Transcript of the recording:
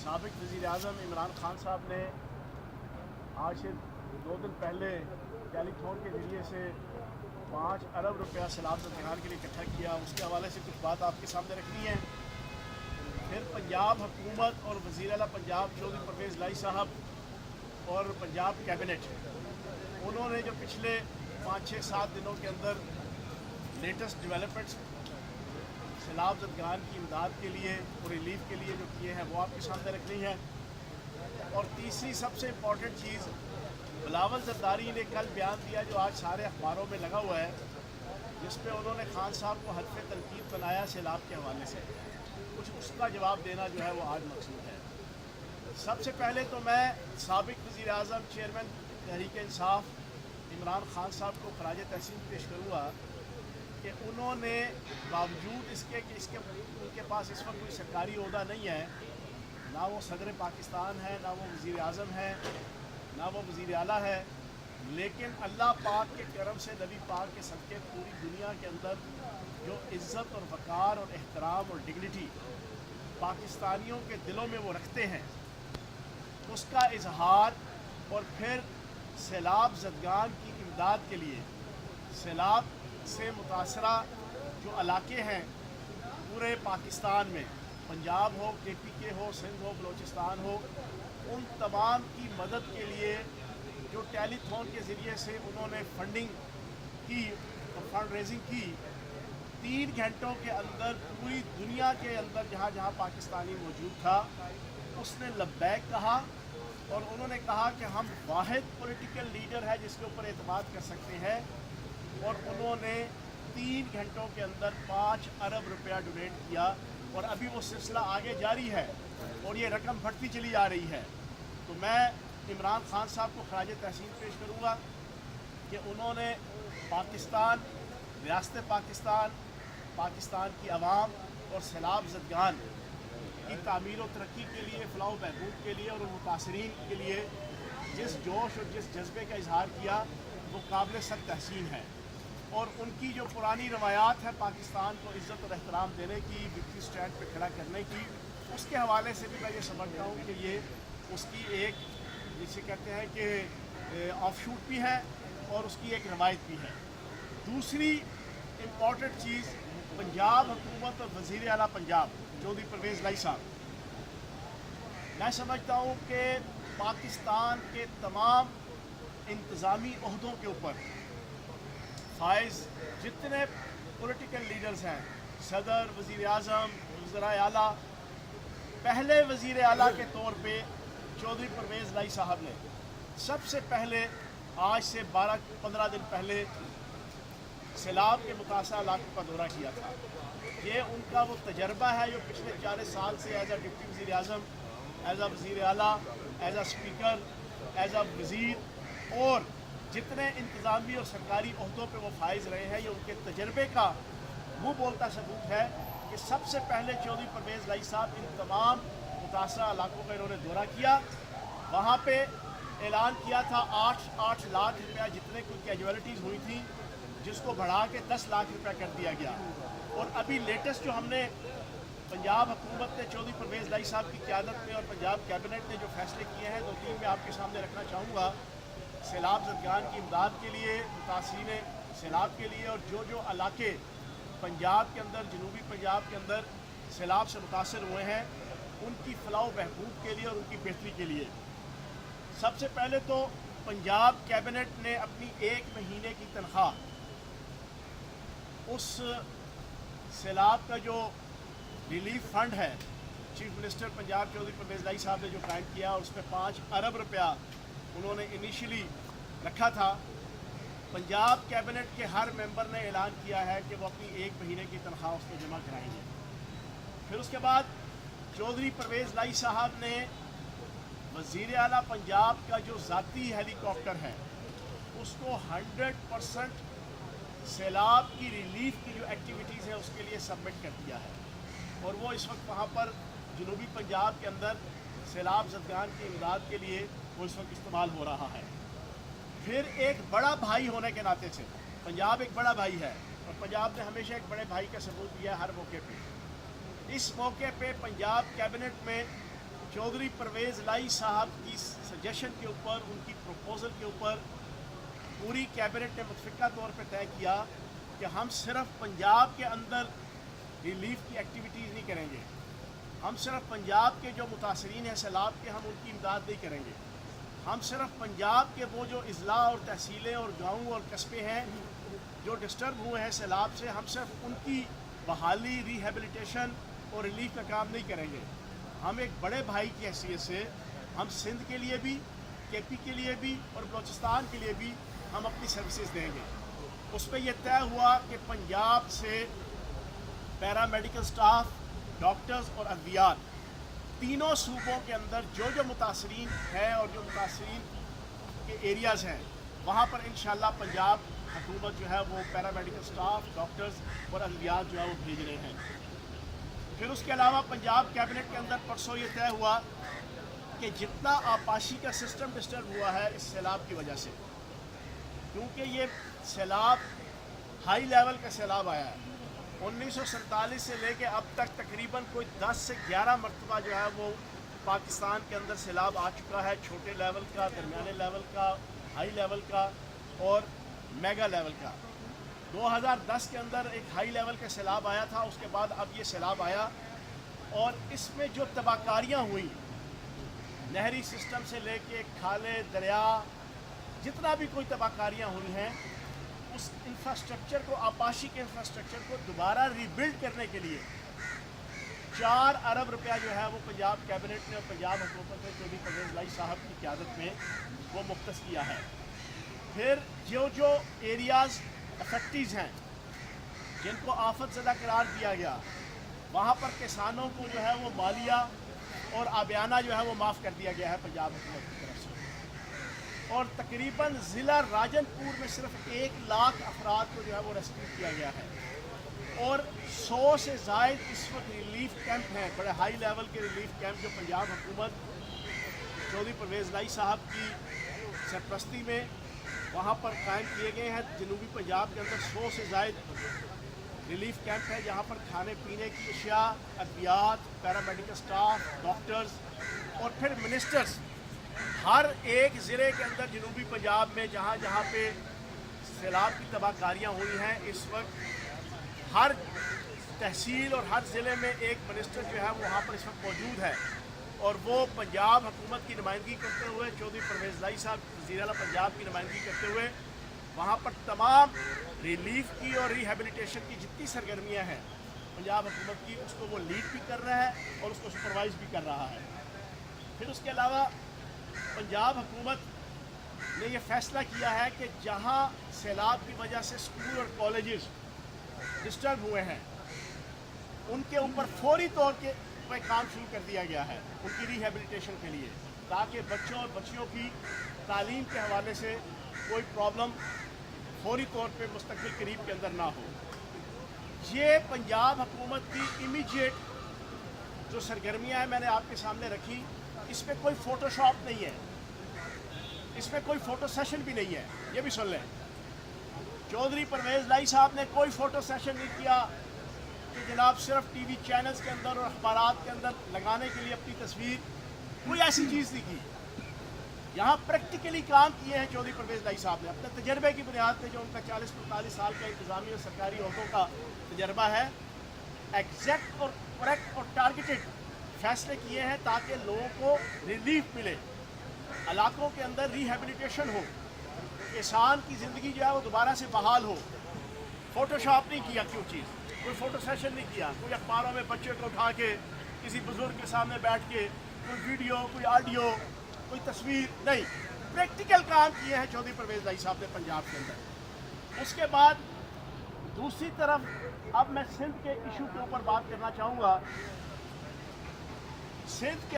साबिक वज़ीर-ए-आज़म इमरान खान साहब ने आज से 2 दिन पहले टेलीथॉन के ज़रिए से 5 अरब रुपया सैलाब ज़दगान के लिए इकट्ठा किया। उसके हवाले से कुछ बात आपके सामने रखनी है। फिर पंजाब हुकूमत और वज़ीर आला पंजाब चौधरी परवेज़ लाई साहब और पंजाब कैबिनेट, उन्होंने जो पिछले 5-6-7 दिनों के अंदर लेटेस्ट डेवलपमेंट्स सैलाब ज़दगान की इमदाद के लिए और रिलीफ के लिए जो किए हैं वो आपके सामने रखनी है। और तीसरी सबसे इम्पॉर्टेंट चीज़, बिलावल ज़रदारी ने कल बयान दिया जो आज सारे अखबारों में लगा हुआ है, जिस पे उन्होंने खान साहब को हल्फ तनकीद बनाया सैलाब के हवाले से। कुछ उसका जवाब देना जो है वो आज मकसूद है। सबसे पहले तो मैं साबिक वज़ीर-ए-आज़म चेयरमैन तहरीक इंसाफ इमरान खान साहब को खराज तहसीन पेश करूँगा कि उन्होंने बावजूद इसके कि उनके पास इस वक्त कोई सरकारी ओहदा नहीं है, ना वो सदर पाकिस्तान है, ना वो वज़ीर-ए-आज़म है, ना वो वज़ीर आला है, लेकिन अल्लाह पाक के करम से नबी पाक के सदक़े पूरी दुनिया के अंदर जो इज़्ज़त और वक़ार और एहतराम और डिग्निटी पाकिस्तानियों के दिलों में वो रखते हैं, उसका इजहार और फिर सैलाब ज़दगान की इमदाद के लिए सैलाब से मुतासरा जो इलाके हैं पूरे पाकिस्तान में, पंजाब हो, KPK हो, सिंध हो, बलोचिस्तान हो, उन तमाम की मदद के लिए जो टेलीथॉन के ज़रिए से उन्होंने फंडिंग की और फंड रेजिंग की, 3 घंटों के अंदर पूरी दुनिया के अंदर जहाँ जहाँ पाकिस्तानी मौजूद था उसने लब्बैक कहा और उन्होंने कहा कि हम वाहिद पॉलिटिकल लीडर है जिसके ऊपर एतमाद कर सकते हैं। और उन्होंने 3 घंटों के अंदर 5 अरब रुपया डोनेट किया और अभी वो सिलसिला आगे जारी है और ये रकम बढ़ती चली जा रही है। तो मैं इमरान खान साहब को खराज तहसीन पेश करूँगा कि उन्होंने पाकिस्तान, रियासत पाकिस्तान, पाकिस्तान की आवाम और सैलाब ज़दगान की तामीर और तरक्की के लिए, फलाह व बहबूद के लिए और मुतासरीन के लिए जिस जोश और जिस जज्बे का इजहार किया वो काबिल सख्त तहसीन है। और उनकी जो पुरानी रवायात है पाकिस्तान को इज़्ज़त और एहतराम देने की, विक्ट्री स्टैंड पे खड़ा करने की, उसके हवाले से भी मैं ये समझता हूँ कि ये उसकी एक, जिसे कहते हैं कि ऑफशूट भी है और उसकी एक रवायत भी है। दूसरी इम्पॉर्टेंट चीज़, पंजाब हुकूमत और वज़ीर आला पंजाब चौधरी परवेज़ लाई साहब, मैं समझता हूँ कि पाकिस्तान के तमाम इंतज़ामी ओहदों के ऊपर फाइज जितने पॉलिटिकल लीडर्स हैं, सदर, वज़ीर-ए-आज़म, वज़ीर आला, पहले वज़ीर आला के तौर पे चौधरी परवेज़ लाई साहब ने सबसे पहले आज से 12-15 दिन पहले सैलाब के मुतासरा इलाकों का दौरा किया था। ये उनका वो तजर्बा है जो पिछले 40 साल से एज डिप्टी वज़ीर-ए-आज़म, एज वज़ीर आला, एज स्पीकर, एज वज़ीर और जितने इंतज़ामी और सरकारी ओहदों पे वो फाइज रहे हैं, ये उनके तजर्बे का मुँह बोलता सबूत है कि सबसे पहले चौधरी परवेज़ लाई साहब इन तमाम मुतासरा इलाकों का इन्होंने दौरा किया। वहाँ पे ऐलान किया था 8 लाख रुपया जितने की कैजुअलिटीज़ हुई थी, जिसको बढ़ा के 10 लाख रुपया कर दिया गया। और अभी लेटेस्ट जो हमने पंजाब हुकूमत ने चौधरी परवेज़ लाई साहब की क़यादत में और पंजाब कैबिनेट ने जो फैसले किए हैं, 2-3 मैं आपके सामने रखना चाहूँगा। सैलाब ज़दगान की इमदाद के लिए, मुतासिरीन सैलाब के लिए, और जो इलाके पंजाब के अंदर, जनूबी पंजाब के अंदर सैलाब से मुतासर हुए हैं, उनकी फलाह व बहबूद के लिए और उनकी बेहतरी के लिए सबसे पहले तो पंजाब कैबिनेट ने अपनी 1 महीने की तनख्वाह उस सैलाब का जो रिलीफ फंड है, चीफ मिनिस्टर पंजाब चौधरी परवेज़ लाई साहब ने जो कायम किया, उसमें 5 अरब रुपया उन्होंने इनिशियली रखा था। पंजाब कैबिनेट के हर मेंबर ने ऐलान किया है कि वो अपनी 1 महीने की तनख्वाह उस पर जमा कराएंगे। फिर उसके बाद चौधरी परवेज़ लाई साहब ने वज़ीर आला पंजाब का जो ज़ाती हेलीकॉप्टर है उसको 100% सैलाब की रिलीफ की जो एक्टिविटीज़ है उसके लिए सबमिट कर दिया है और वो इस वक्त वहाँ पर जनूबी पंजाब के अंदर सैलाब ज़दगान की इमदाद के लिए वो इस वक्त इस्तेमाल हो रहा है। फिर एक बड़ा भाई होने के नाते से पंजाब एक बड़ा भाई है और पंजाब ने हमेशा एक बड़े भाई का सबूत दिया है हर मौके पे। इस मौके पे पंजाब कैबिनेट में चौधरी परवेज़ लाई साहब की सजेशन के ऊपर, उनकी प्रपोज़ल के ऊपर पूरी कैबिनेट ने मुतफ़िक़ा तौर पर तय किया कि हम सिर्फ पंजाब के अंदर रिलीफ की एक्टिविटीज़ नहीं करेंगे, हम सिर्फ पंजाब के जो मुतासरीन हैं सैलाब के, हम उनकी इमदाद नहीं करेंगे। हम सिर्फ पंजाब के वो जो अज़ला और तहसीलें और गाँव और कस्बे हैं जो डिस्टर्ब हुए हैं सैलाब से, हम सिर्फ उनकी बहाली, रिहेबिलिटेशन और रिलीफ का काम नहीं करेंगे। हम एक बड़े भाई की हैसियत से हम सिंध के लिए भी, KP के लिए भी और बलूचिस्तान के लिए भी हम अपनी सर्विसेज देंगे। उस पर यह तय हुआ कि पंजाब से पैरामेडिकल स्टाफ, डॉक्टर्स और अद्वियात तीनों सूबों के अंदर जो जो मुतासरीन हैं और जो मुतासरीन के एरियाज़ हैं वहाँ पर इंशाअल्लाह पंजाब हुकूमत जो है वो पैरामेडिकल स्टाफ, डॉक्टर्स और अद्वियात जो है वो भेज रहे हैं। फिर उसके अलावा पंजाब कैबिनेट के अंदर परसों ये तय हुआ कि जितना आपाशी का सिस्टम डिस्टर्ब हुआ है इस सैलाब की वजह से, क्योंकि ये सैलाब हाई लेवल का सैलाब आया है, 1947 से लेके अब तक तकरीबन कोई 10 से 11 मरतबा जो है वो पाकिस्तान के अंदर सैलाब आ चुका है, छोटे लेवल का, दरमियाने लेवल का, हाई लेवल का और मेगा लेवल का। 2010 के अंदर एक हाई लेवल का सैलाब आया था, उसके बाद अब ये सैलाब आया और इसमें जो तबाहकारियाँ हुई नहरी सिस्टम से लेके खाले, दरिया, जितना भी कोई तबाहकारियाँ हुई हैं, उस इंफ्रास्ट्रक्चर को, आपाशी के इंफ्रास्ट्रक्चर को दोबारा रीबिल्ड करने के लिए 4 अरब रुपया जो है वो पंजाब कैबिनेट ने और पंजाब हुकूमत ने चौधरी परवेज़ लाई साहब की क़यादत में वो मुख्तस किया है। फिर जो जो एरियाज़ अफेक्टीज़ हैं जिनको आफत ज़दा करार दिया गया, वहाँ पर किसानों को जो है वो मालिया और आबियाना जो है वो माफ़ कर दिया गया है पंजाब हुकूमत की तरफ से। और तकरीबन ज़िला राजनपुर में सिर्फ 1 लाख अफराद को जो है वो रेस्क्यू किया गया है और 100 से ज़ायद इस वक्त रिलीफ कैंप हैं, बड़े हाई लेवल के रिलीफ कैंप जो पंजाब हुकूमत चौधरी परवेज़ लाई साहब की सरपरस्ती में वहाँ पर कायम किए गए हैं। जनूबी पंजाब के अंदर 100 से ज़ायद रिलीफ कैंप है जहाँ पर खाने पीने की अशिया, अद्वियात, पैरामेडिकल स्टाफ, डॉक्टर्स और फिर मिनिस्टर्स हर एक ज़िले के अंदर जनूबी पंजाब में जहाँ जहाँ पे सैलाब की तबाहकारियाँ हुई हैं, इस वक्त हर तहसील और हर ज़िले में एक मिनिस्टर जो है वहाँ पर इस वक्त मौजूद है और वो पंजाब हुकूमत की नुमाइंदगी करते हुए, चौधरी परवेज़ लाई साहब वज़ीर आला पंजाब की नुमाइंदगी करते हुए वहाँ पर तमाम रिलीफ की और रिहेबिलिटेशन की जितनी सरगर्मियाँ हैं पंजाब हुकूमत की, उसको वो लीड भी कर रहा है और उसको सुपरवाइज़ भी कर रहा है। फिर उसके अलावा पंजाब हुकूमत ने यह फ़ैसला किया है कि जहाँ सैलाब की वजह से स्कूल और कॉलेजेस डिस्टर्ब हुए हैं उनके ऊपर फौरी तौर पर काम शुरू कर दिया गया है उनकी रिहेबिलिटेशन के लिए, ताकि बच्चों और बच्चियों की तालीम के हवाले से कोई प्रॉब्लम फौरी तौर पे मुस्तक़बिल करीब के अंदर ना हो। ये पंजाब हुकूमत की इमीडिएट जो सरगर्मियाँ हैं मैंने आपके सामने रखी, इसमें कोई फ़ोटोशॉप नहीं है, इसमें कोई फ़ोटो सेशन भी नहीं है। ये भी सुन लें, चौधरी परवेज़ लाई साहब ने कोई फ़ोटो सेशन नहीं किया कि जनाब सिर्फ TV चैनल्स के अंदर और अखबारात के अंदर लगाने के लिए अपनी तस्वीर, कोई ऐसी चीज़ नहीं की। यहाँ प्रैक्टिकली काम किए हैं चौधरी परवेज़ लाई साहब ने अपने तजर्बे की बुनियाद पर, जो उनका 40-45 साल का इंतज़ामी और सरकारी अहदों का तजर्बा है, एग्जैक्ट और करेक्ट और टारगेटेड फैसले किए हैं ताकि लोगों को रिलीफ मिले, इलाकों के अंदर रिहेबिलिटेशन हो, किसान की ज़िंदगी जो है वो दोबारा से बहाल हो। फ़ोटोशॉप नहीं किया, क्यों चीज़, कोई फ़ोटो सेशन नहीं किया, कोई अखबारों में बच्चे को उठा के किसी बुज़ुर्ग के सामने बैठ के कोई वीडियो, कोई ऑडियो, कोई तस्वीर नहीं, प्रैक्टिकल काम किए हैं चौधरी परवेज़ लाई साहब ने पंजाब के अंदर। उसके बाद दूसरी तरफ अब मैं सिंध के इशू के ऊपर बात करना चाहूँगा। सिंध के